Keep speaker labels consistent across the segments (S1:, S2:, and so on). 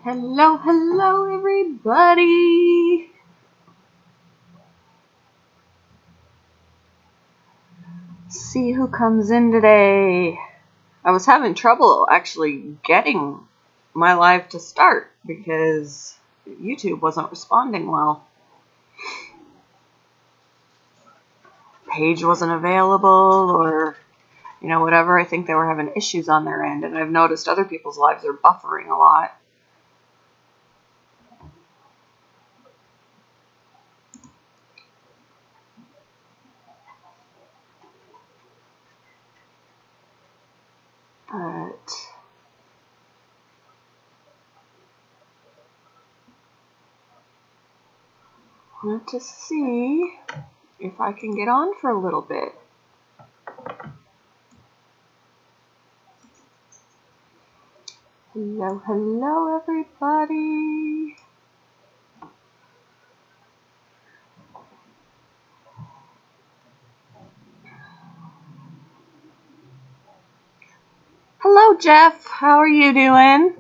S1: Hello, hello, everybody. See who comes in today. I was having trouble actually getting my live to start because YouTube wasn't responding well. Page wasn't available or, whatever. I think they were having issues on their end, and I've noticed other people's lives are buffering a lot. But I want to see if I can get on for a little bit. Hello, hello, everybody. Hello, Jeff. How are you doing?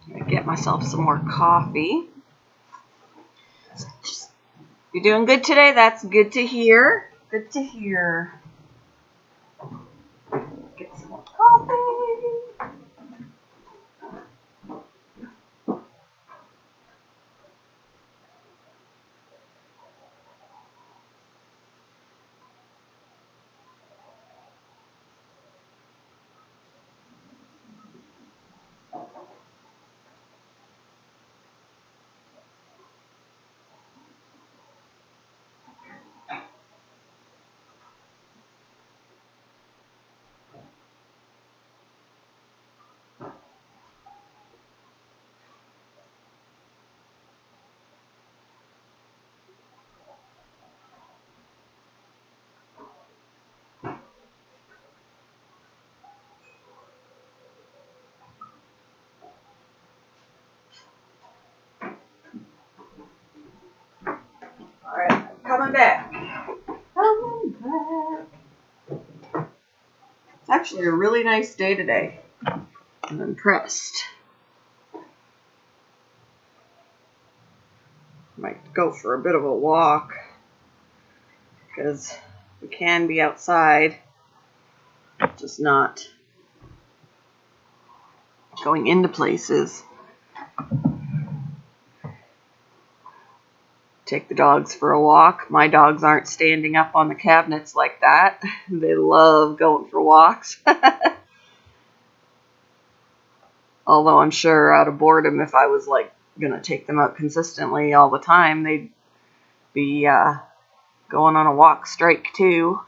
S1: I'm gonna get myself some more coffee. You're doing good today? That's good to hear. Good to hear. Get some more coffee. Alright, I'm coming back. It's actually a really nice day today. I'm impressed. Might go for a bit of a walk because we can be outside, just not going into places. Take the dogs for a walk. My dogs aren't standing up on the cabinets like that. They love going for walks. Although I'm sure out of boredom, if I was gonna take them out consistently all the time, they'd be going on a walk strike too.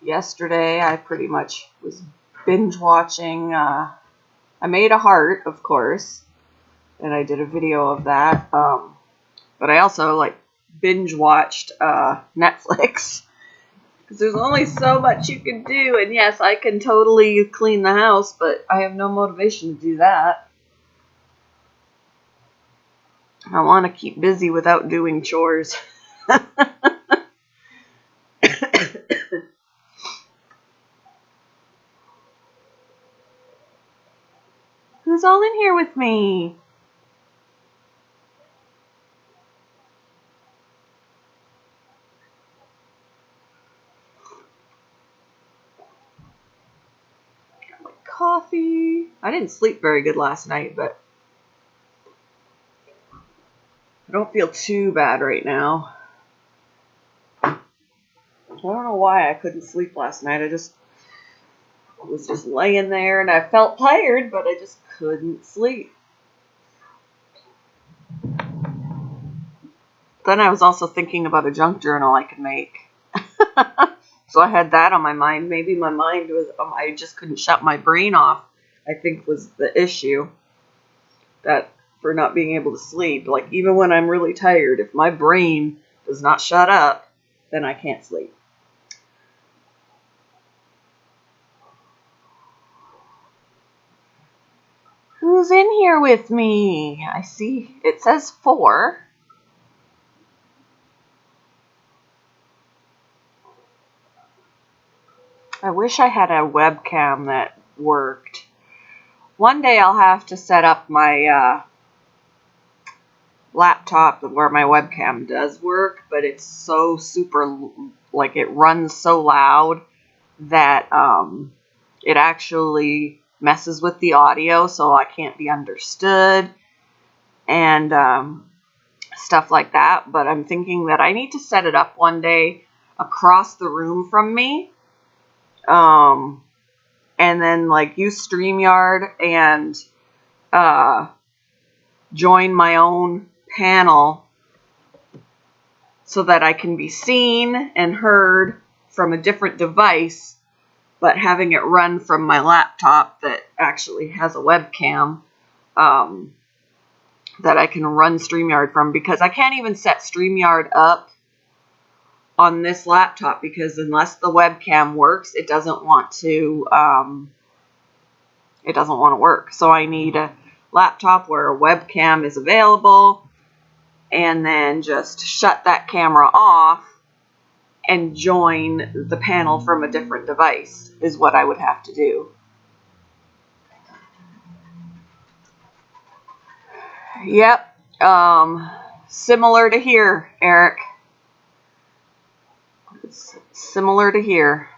S1: Yesterday, I pretty much was binge watching. I made a heart, of course, and I did a video of that. But I also binge watched Netflix because there's only so much you can do. And yes, I can totally clean the house, but I have no motivation to do that. I want to keep busy without doing chores. Who's all in here with me? Got my coffee. I didn't sleep very good last night, but I don't feel too bad right now. I don't know why I couldn't sleep last night. I was just laying there and I felt tired, but I just couldn't sleep. Then I was also thinking about a junk journal I could make. So I had that on my mind. Maybe my mind was, I just couldn't shut my brain off, I think was the issue. That for not being able to sleep. Like, even when I'm really tired, if my brain does not shut up, then I can't sleep. Who's in here with me? I see it says 4. I wish I had a webcam that worked. One day I'll have to set up my laptop where my webcam does work, but it's so super, like, it runs so loud that it actually messes with the audio, so I can't be understood and stuff like that. But I'm thinking that I need to set it up one day across the room from me, and then like use StreamYard and join my own panel so that I can be seen and heard from a different device, but having it run from my laptop that actually has a webcam that I can run StreamYard from, because I can't even set StreamYard up on this laptop because unless the webcam works, it doesn't want to work. So I need a laptop where a webcam is available, and then just shut that camera off and join the panel from a different device is what I would have to do. Yep. Similar to here, Eric. It's similar to here.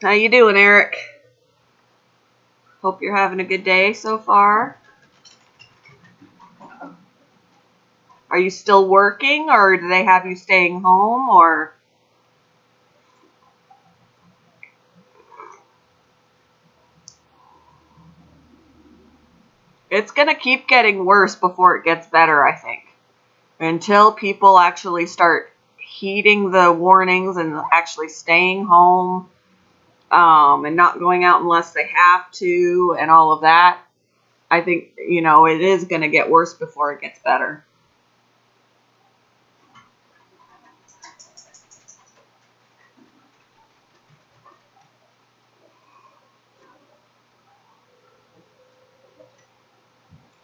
S1: How you doing, Eric? Hope you're having a good day so far. Are you still working, or do they have you staying home, or? It's going to keep getting worse before it gets better, I think. Until people actually start heeding the warnings and actually staying home, and not going out unless they have to and all of that. I think, it is going to get worse before it gets better.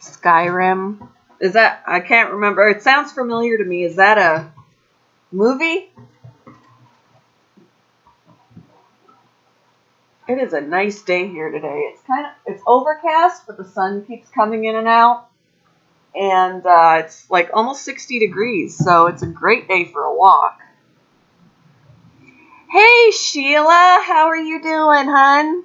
S1: Skyrim. Is that, I can't remember. It sounds familiar to me. Is that a movie? It is a nice day here today. It's overcast, but the sun keeps coming in and out. And it's like almost 60 degrees, so it's a great day for a walk. Hey, Sheila, how are you doing, hun?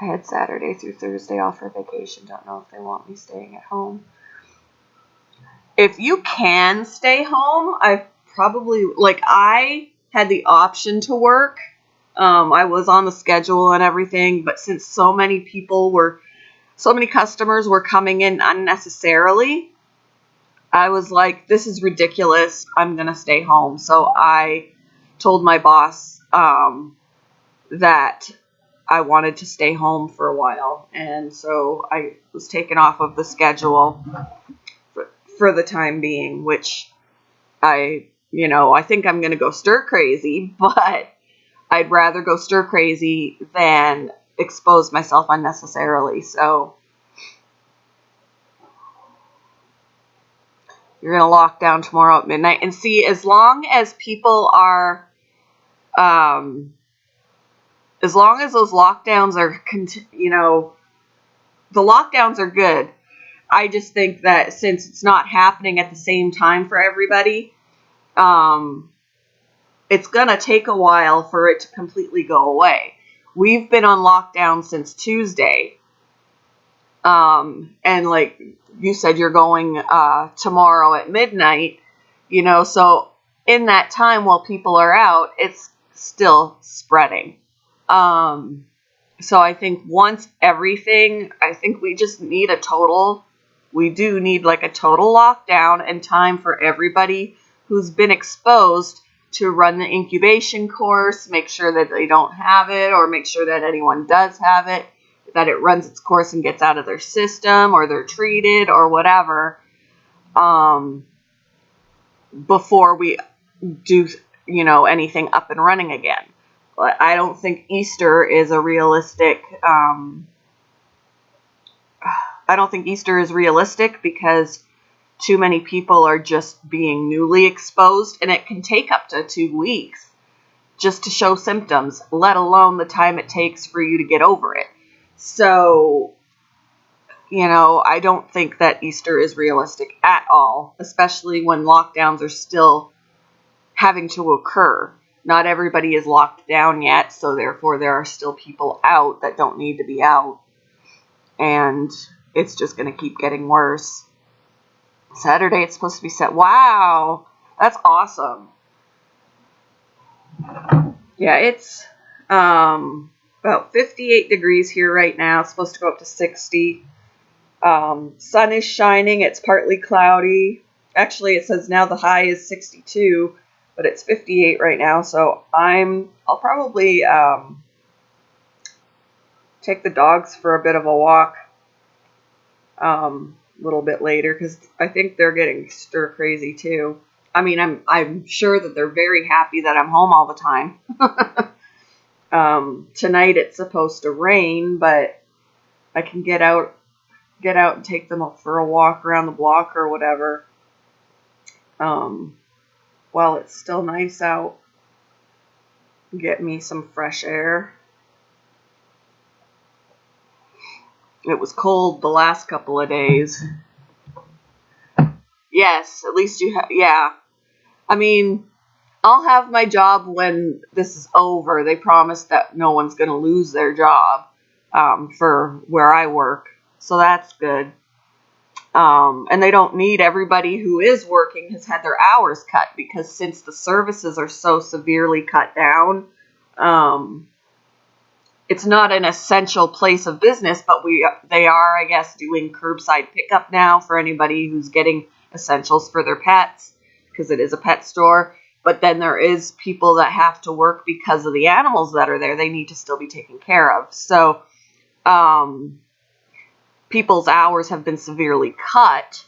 S1: I had Saturday through Thursday off for vacation. Don't know if they want me staying at home. If you can stay home, I had the option to work. I was on the schedule and everything, but since so many customers were coming in unnecessarily, I was like, this is ridiculous. I'm going to stay home. So I told my boss that I wanted to stay home for a while. And so I was taken off of the schedule for the time being, which I think I'm going to go stir crazy, but I'd rather go stir crazy than expose myself unnecessarily. So you're going to lock down tomorrow at midnight. And see, as long as people are, as long as those lockdowns are, the lockdowns are good. I just think that since it's not happening at the same time for everybody, it's going to take a while for it to completely go away. We've been on lockdown since Tuesday. And like you said, you're going tomorrow at midnight. You know, so in that time while people are out, it's still spreading. So I think once everything, I think we just need we do need like a total lockdown and time for everybody who's been exposed to run the incubation course, make sure that they don't have it, or make sure that anyone does have it, that it runs its course and gets out of their system, or they're treated, or whatever, before we do, anything up and running again. But I don't think Easter is a realistic, because too many people are just being newly exposed, and it can take up to 2 weeks just to show symptoms, let alone the time it takes for you to get over it. So, I don't think that Easter is realistic at all, especially when lockdowns are still having to occur. Not everybody is locked down yet, so therefore there are still people out that don't need to be out. And it's just going to keep getting worse. Saturday it's supposed to be set. Wow, that's awesome. Yeah, it's about 58 degrees here right now. It's supposed to go up to 60. Sun is shining. It's partly cloudy. Actually, it says now the high is 62, but it's 58 right now. So I'll probably take the dogs for a bit of a walk a little bit later, because I think they're getting stir crazy too. I mean, I'm sure that they're very happy that I'm home all the time. Tonight it's supposed to rain, but I can get out and take them for a walk around the block or whatever. While it's still nice out, get me some fresh air. It was cold the last couple of days. Yes, at least yeah. I mean, I'll have my job when this is over. They promised that no one's going to lose their job for where I work. So that's good. And they don't need everybody who is working has had their hours cut, because since the services are so severely cut down, it's not an essential place of business, but they are, I guess, doing curbside pickup now for anybody who's getting essentials for their pets, because it is a pet store. But then there is people that have to work because of the animals that are there. They need to still be taken care of. So people's hours have been severely cut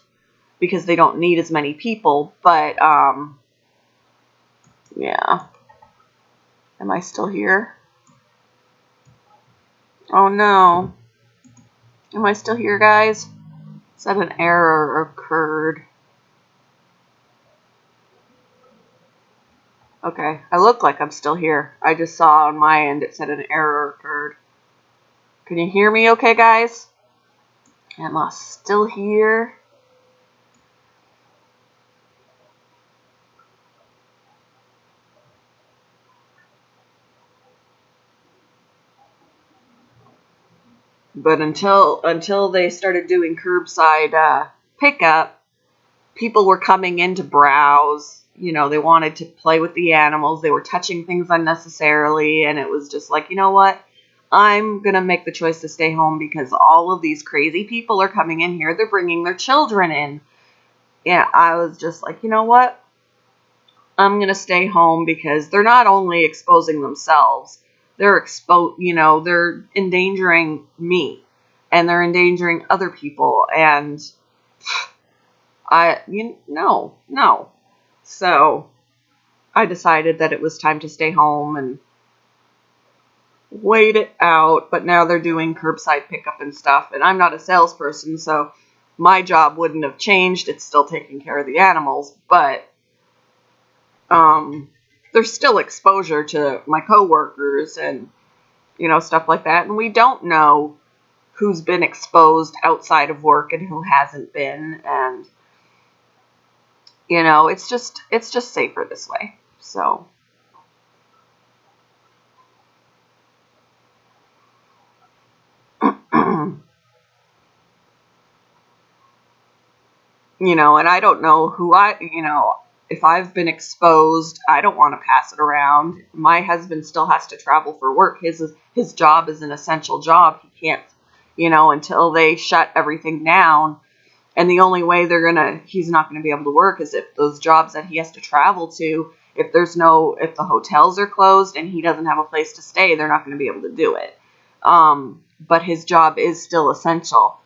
S1: because they don't need as many people. But yeah. Am I still here? Oh no. Am I still here, guys? Said an error occurred. Okay, I look like I'm still here. I just saw on my end it said an error occurred. Can you hear me okay, guys? Am I still here? But until they started doing curbside pickup, people were coming in to browse. They wanted to play with the animals. They were touching things unnecessarily, and it was just like, you know what? I'm going to make the choice to stay home because all of these crazy people are coming in here. They're bringing their children in. Yeah, I was just like, you know what? I'm going to stay home because they're not only exposing themselves, they're they're endangering me, and they're endangering other people, and no. So I decided that it was time to stay home and wait it out. But now they're doing curbside pickup and stuff, and I'm not a salesperson, so my job wouldn't have changed. It's still taking care of the animals, but there's still exposure to my coworkers and stuff like that, and we don't know who's been exposed outside of work and who hasn't been, and it's just safer this way. So and I don't know who if I've been exposed, I don't want to pass it around. My husband still has to travel for work. His job is an essential job. He can't, until they shut everything down. And the only way he's not going to be able to work is if those jobs that he has to travel to, if the hotels are closed and he doesn't have a place to stay, they're not going to be able to do it. But his job is still essential.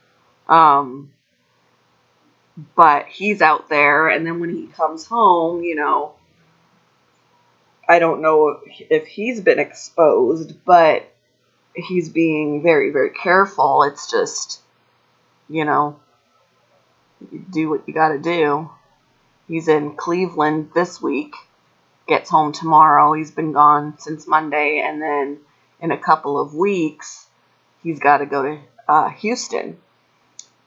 S1: But he's out there, and then when he comes home, I don't know if he's been exposed, but he's being very, very careful. It's just, you do what you got to do. He's in Cleveland this week, gets home tomorrow. He's been gone since Monday, and then in a couple of weeks, he's got to go to Houston.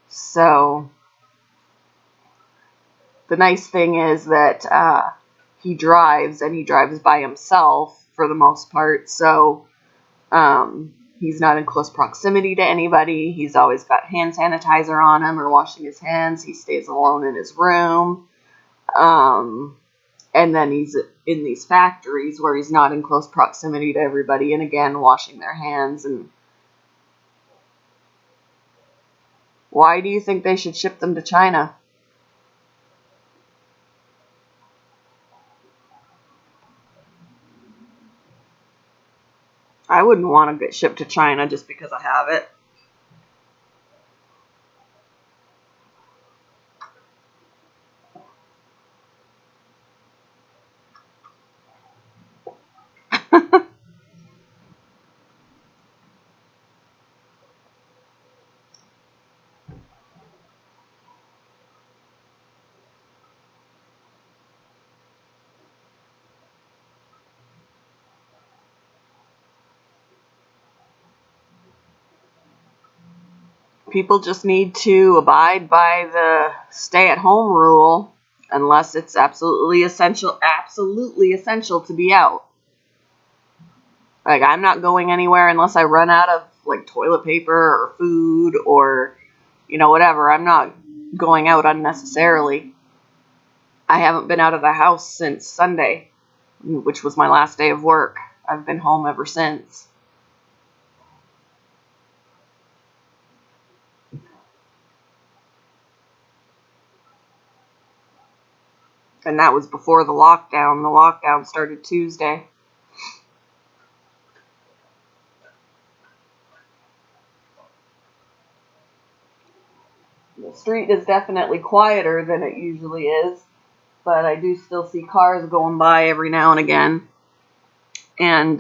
S1: So the nice thing is that he drives, and he drives by himself for the most part. So he's not in close proximity to anybody. He's always got hand sanitizer on him or washing his hands. He stays alone in his room. And then he's in these factories where he's not in close proximity to everybody, and again, washing their hands. And why do you think they should ship them to China? I wouldn't want to get shipped to China just because I have it. People just need to abide by the stay-at-home rule unless it's absolutely essential to be out. Like, I'm not going anywhere unless I run out of, like, toilet paper or food or, whatever. I'm not going out unnecessarily. I haven't been out of the house since Sunday, which was my last day of work. I've been home ever since. And that was before the lockdown. The lockdown started Tuesday. The street is definitely quieter than it usually is, but I do still see cars going by every now and again. And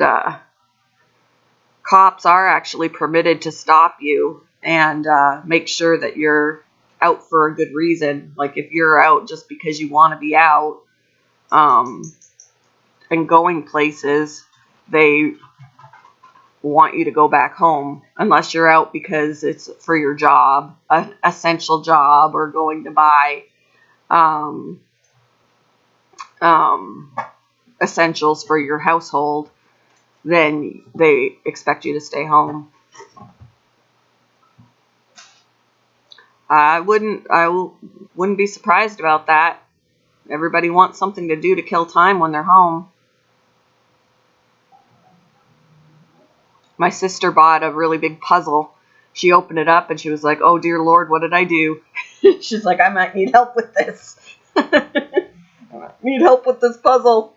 S1: cops are actually permitted to stop you and make sure that you're out for a good reason. Like, if you're out just because you want to be out and going places, they want you to go back home unless you're out because it's for your job, an essential job, or going to buy essentials for your household. Then they expect you to stay home. I wouldn't be surprised about that. Everybody wants something to do to kill time when they're home. My sister bought a really big puzzle. She opened it up and she was like, "Oh dear Lord, what did I do?" She's like, "I might need help with this." I need help with this puzzle.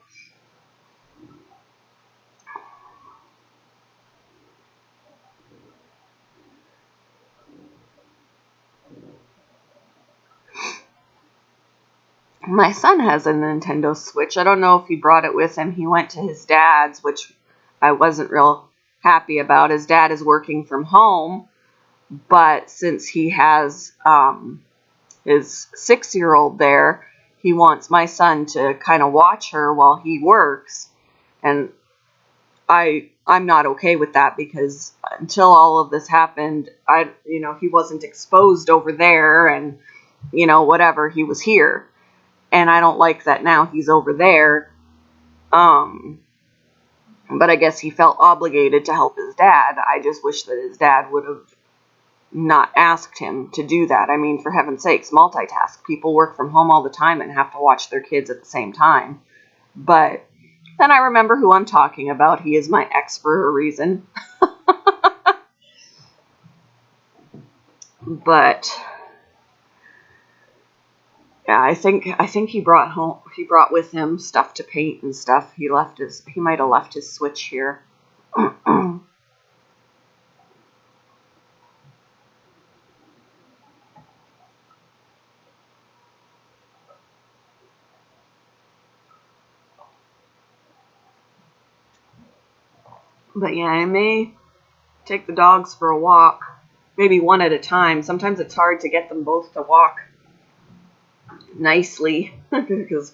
S1: My son has a Nintendo Switch. I don't know if he brought it with him. He went to his dad's, which I wasn't real happy about. His dad is working from home, but since he has his 6-year-old there, he wants my son to kind of watch her while he works. And I'm not okay with that, because until all of this happened, he wasn't exposed over there, and whatever, he was here. And I don't like that now he's over there. But I guess he felt obligated to help his dad. I just wish that his dad would have not asked him to do that. I mean, for heaven's sakes, multitask. People work from home all the time and have to watch their kids at the same time. But then I remember who I'm talking about. He is my ex for a reason. But yeah, I think he brought with him stuff to paint and stuff. He might have left his Switch here. But yeah, I may take the dogs for a walk, maybe one at a time. Sometimes it's hard to get them both to walk nicely because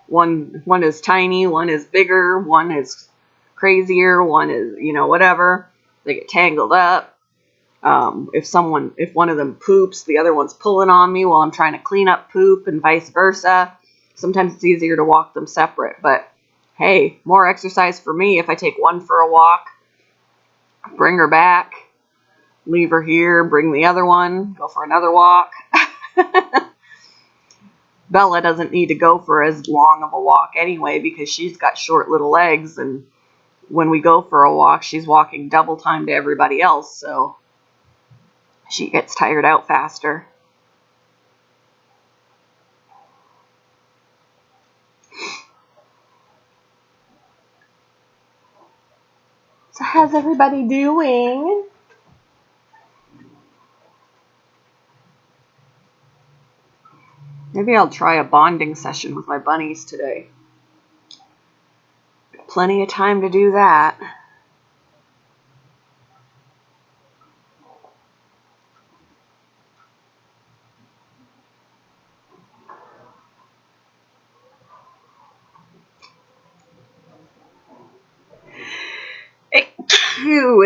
S1: one is tiny, one is bigger, one is crazier, one is, whatever. They get tangled up. If one of them poops, the other one's pulling on me while I'm trying to clean up poop, and vice versa. Sometimes it's easier to walk them separate, but hey, more exercise for me if I take one for a walk, bring her back, leave her here, bring the other one, go for another walk. Bella doesn't need to go for as long of a walk anyway because she's got short little legs, and when we go for a walk, she's walking double time to everybody else, so she gets tired out faster. So how's everybody doing? Maybe I'll try a bonding session with my bunnies today. Got plenty of time to do that.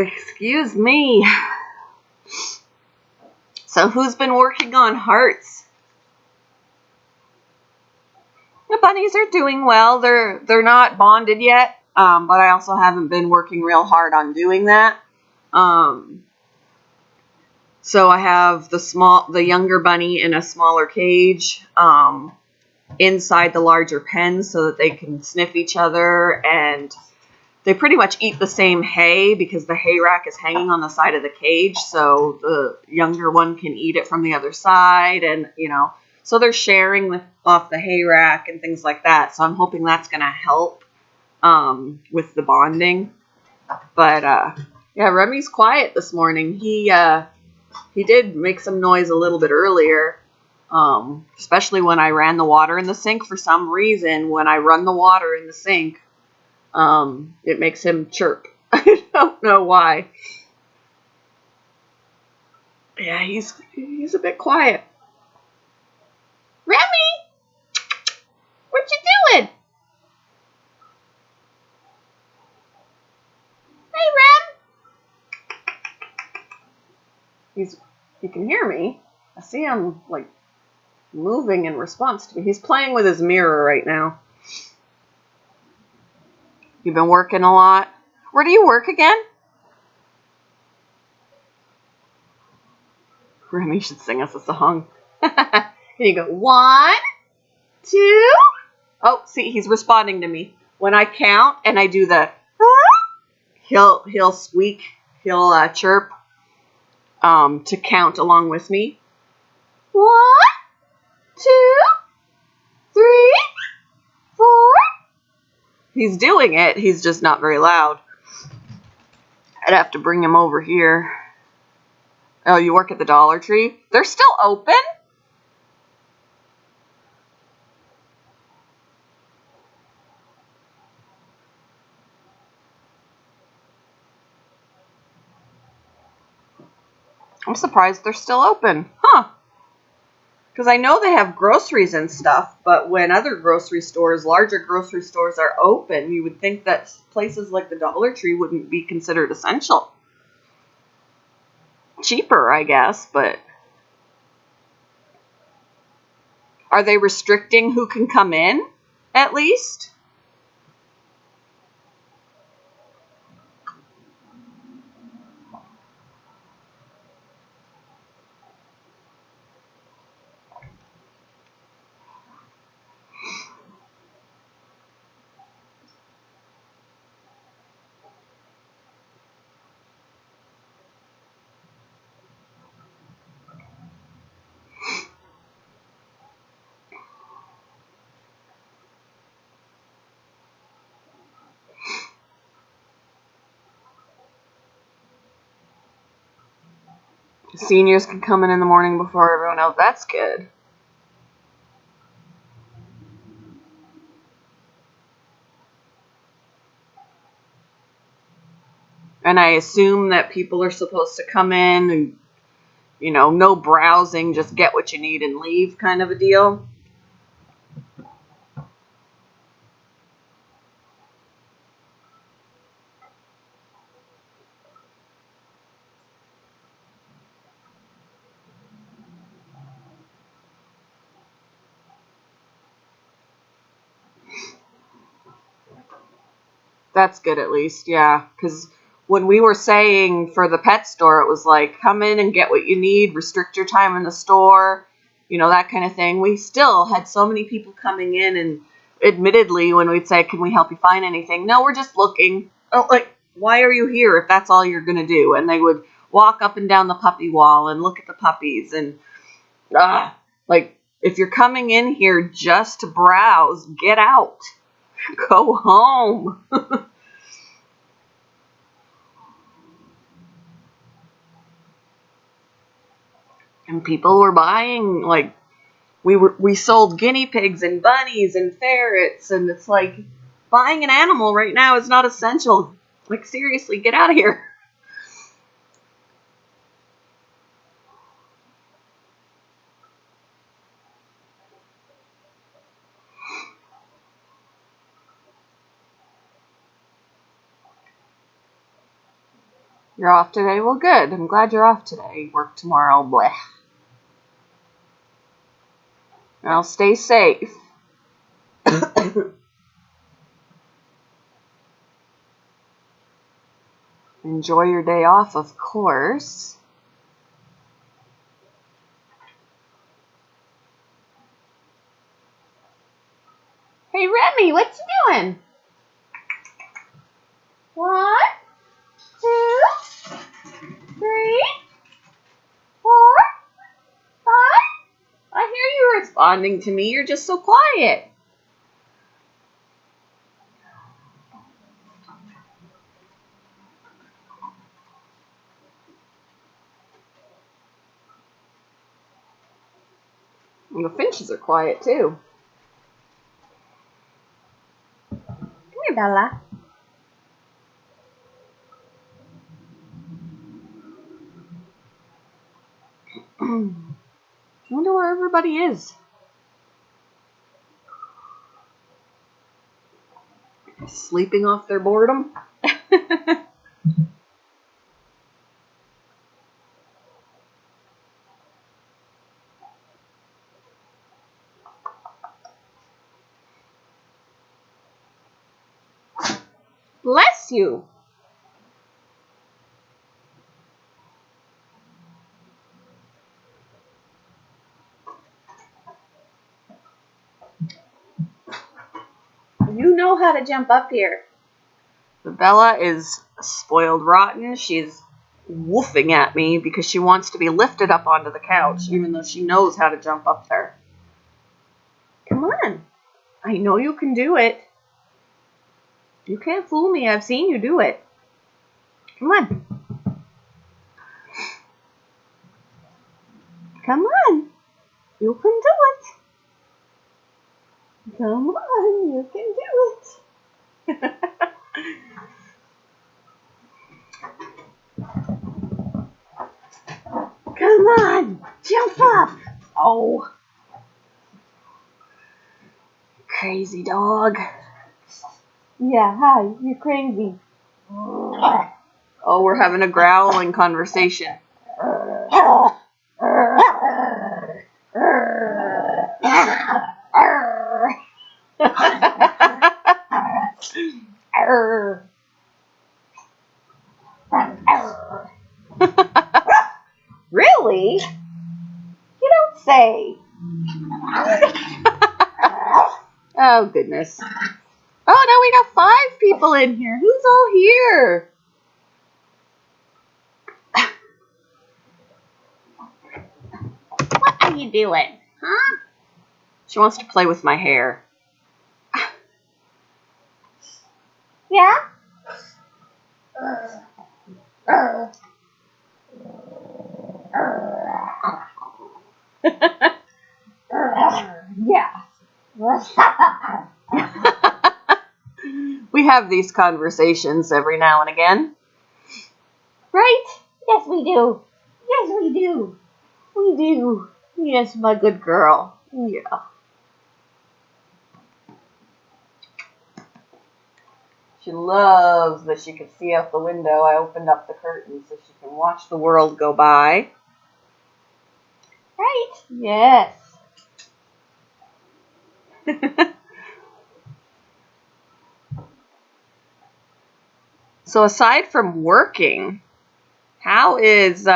S1: Excuse me. So who's been working on hearts? The bunnies are doing well. They're not bonded yet, but I also haven't been working real hard on doing that. So I have the younger bunny in a smaller cage inside the larger pen so that they can sniff each other, and they pretty much eat the same hay because the hay rack is hanging on the side of the cage, so the younger one can eat it from the other side, and so they're sharing off the hay rack and things like that. So I'm hoping that's going to help with the bonding. But yeah, Remy's quiet this morning. He did make some noise a little bit earlier, especially when I ran the water in the sink. For some reason, when I run the water in the sink, it makes him chirp. I don't know why. Yeah, he's a bit quiet. Remy, what you doing? Hey, Rem. He can hear me. I see him like moving in response to me. He's playing with his mirror right now. You've been working a lot. Where do you work again? Remy should sing us a song. Here you go. 1, 2. Oh, see, he's responding to me. When I count and I do the, he'll squeak, he'll chirp to count along with me. 1, 2, 3, 4. He's doing it. He's just not very loud. I'd have to bring him over here. Oh, you work at the Dollar Tree? They're still open? I'm surprised they're still open. Huh. Because I know they have groceries and stuff, but when other grocery stores, larger grocery stores, are open, you would think that places like the Dollar Tree wouldn't be considered essential. Cheaper, I guess, but are they restricting who can come in, at least? Seniors can come in the morning before everyone else. That's good. And I assume that people are supposed to come in and, you know, no browsing, just get what you need and leave kind of a deal. That's good at least, yeah. Because when we were saying for the pet store, it was like, come in and get what you need, restrict your time in the store, you know, that kind of thing. We still had so many people coming in, and admittedly, when we'd say, can we help you find anything? No, we're just looking. Oh, like, why are you here if that's all you're going to do? And they would walk up and down the puppy wall and look at the puppies. And, like, if you're coming in here just to browse, get out. Go home. And people were buying, like, we sold guinea pigs and bunnies and ferrets, and it's like, buying an animal right now is not essential. Like, seriously, get out of here. You're off today? Well, good. I'm glad you're off today. Work tomorrow. Bleh. I'll stay safe. Enjoy your day off, of course. Hey, Remy, what you doing? 1, 2, 3, 4, 5. I hear you responding to me. You're just so quiet. And the finches are quiet, too. Come here, Bella. I wonder where everybody is. Sleeping off their boredom? Bless you. You know how to jump up here. Bella is spoiled rotten. She's woofing at me because she wants to be lifted up onto the couch, even though she knows how to jump up there. Come on. I know you can do it. You can't fool me. I've seen you do it. Come on. Come on. You can do it. Come on. You can do it. Come on. Jump up. Oh. Crazy dog. Yeah, hi. You're crazy. Oh, we're having a growling conversation. Really? You don't say. Oh, goodness. Oh, now we got 5 people in here. Who's all here? What are you doing? Huh? She wants to play with my hair. Yeah?
S2: Yeah.
S1: We have these conversations every now and again.
S2: Right? Yes, we do. Yes, we do.
S1: We do. Yes, my good girl. Yeah. She loves that she can see out the window. I opened up the curtain so she can watch the world go by.
S2: Right? Yes.
S1: So aside from working, how is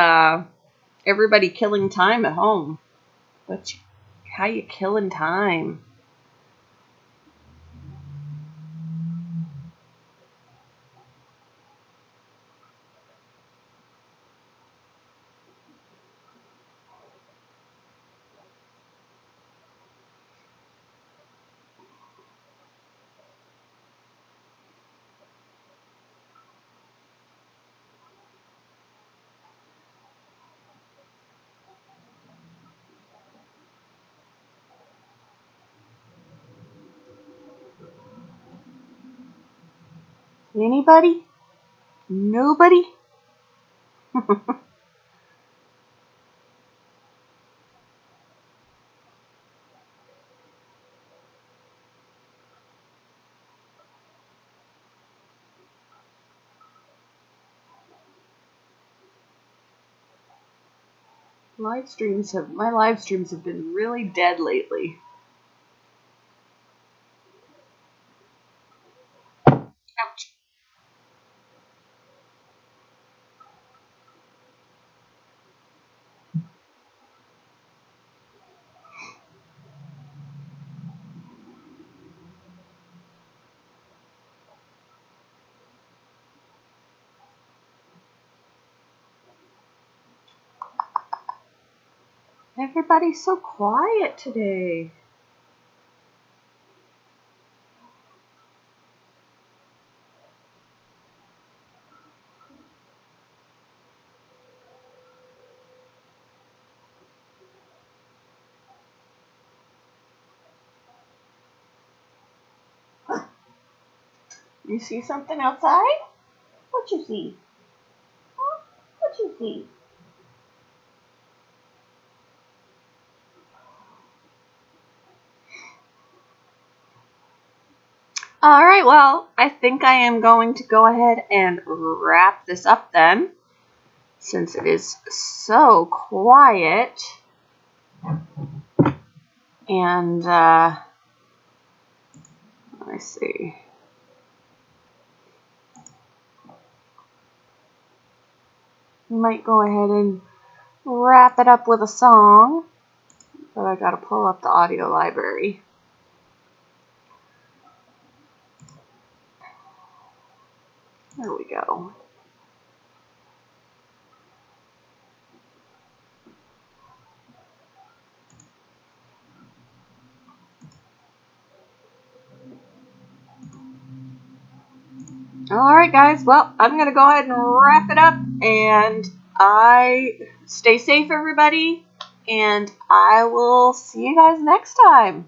S1: everybody killing time at home? How you killing time? Anybody? Nobody? My live streams have been really dead lately. Ouch. Everybody's so quiet today. You see something outside?
S2: What you see? Huh? What you see?
S1: All right, well, I think I am going to go ahead and wrap this up then, since it is so quiet. And, let me see. Might go ahead and wrap it up with a song, but I gotta pull up the audio library. There we go. All right, guys. Well, I'm going to go ahead and wrap it up. And stay safe, everybody. And I will see you guys next time.